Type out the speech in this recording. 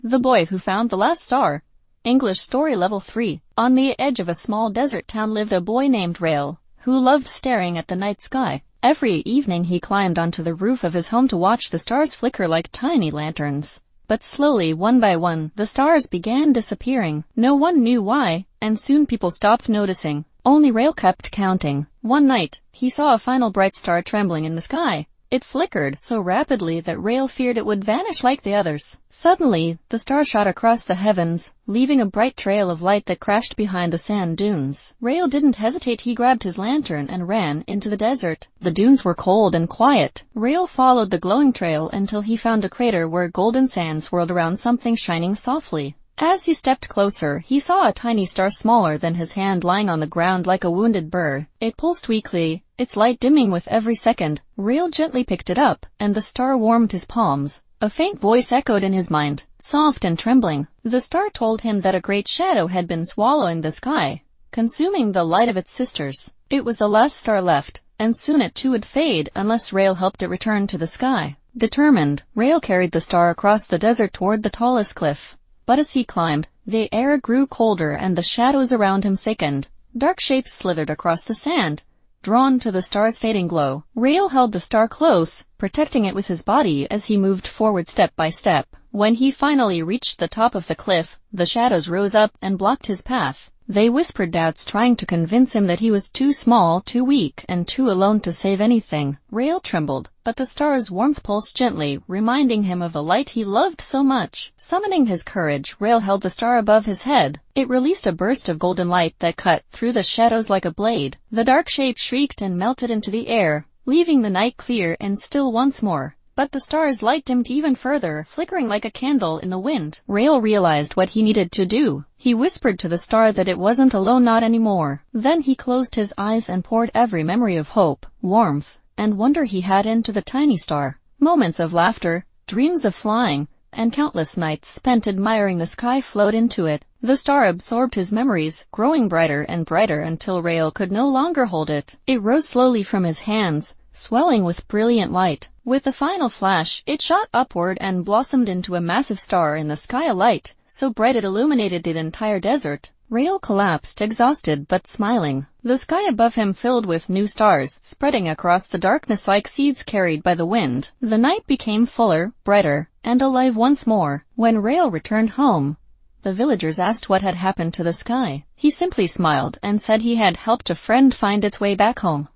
The Boy Who Found the Last Star. English Story Level 3. On the edge of a small desert town lived a boy named Rail, who loved staring at the night sky. Every evening he climbed onto the roof of his home to watch the stars flicker like tiny lanterns. But slowly, one by one, the stars began disappearing. No one knew why, and soon people stopped noticing. Only Rail kept counting. One night, he saw a final bright star trembling in the sky. It flickered so rapidly that Rail feared it would vanish like the others. Suddenly, the star shot across the heavens, leaving a bright trail of light that crashed behind the sand dunes. Rail didn't hesitate. He grabbed his lantern and ran into the desert. The dunes were cold and quiet. Rail followed the glowing trail until he found a crater where golden sand swirled around something shining softly. As he stepped closer, he saw a tiny star smaller than his hand lying on the ground like a wounded bird. It pulsed weakly, its light dimming with every second. Rail gently picked it up, and the star warmed his palms. A faint voice echoed in his mind, soft and trembling. The star told him that a great shadow had been swallowing the sky, consuming the light of its sisters. It was the last star left, and soon it too would fade unless Rail helped it return to the sky. Determined, Rail carried the star across the desert toward the tallest cliff. But as he climbed, the air grew colder and the shadows around him thickened. Dark shapes slithered across the sand, drawn to the star's fading glow. Rail held the star close, protecting it with his body as he moved forward step by step. When he finally reached the top of the cliff, the shadows rose up and blocked his path. They whispered doubts, trying to convince him that he was too small, too weak, and too alone to save anything. Rail trembled, but the star's warmth pulsed gently, reminding him of the light he loved so much. Summoning his courage, Rail held the star above his head. It released a burst of golden light that cut through the shadows like a blade. The dark shape shrieked and melted into the air, leaving the night clear and still once more. But the star's light dimmed even further, flickering like a candle in the wind. Rail realized what he needed to do. He whispered to the star that it wasn't alone, not anymore. Then he closed his eyes and poured every memory of hope, warmth, and wonder he had into the tiny star. Moments of laughter, dreams of flying, and countless nights spent admiring the sky flowed into it. The star absorbed his memories, growing brighter and brighter until Rail could no longer hold it. It rose slowly from his hands, swelling with brilliant light. With a final flash, it shot upward and blossomed into a massive star in the sky, a light so bright it illuminated the entire desert. Rail collapsed, exhausted but smiling. The sky above him filled with new stars, spreading across the darkness like seeds carried by the wind. The night became fuller, brighter, and alive once more. When Rail returned home, the villagers asked what had happened to the sky. He simply smiled and said he had helped a friend find its way back home.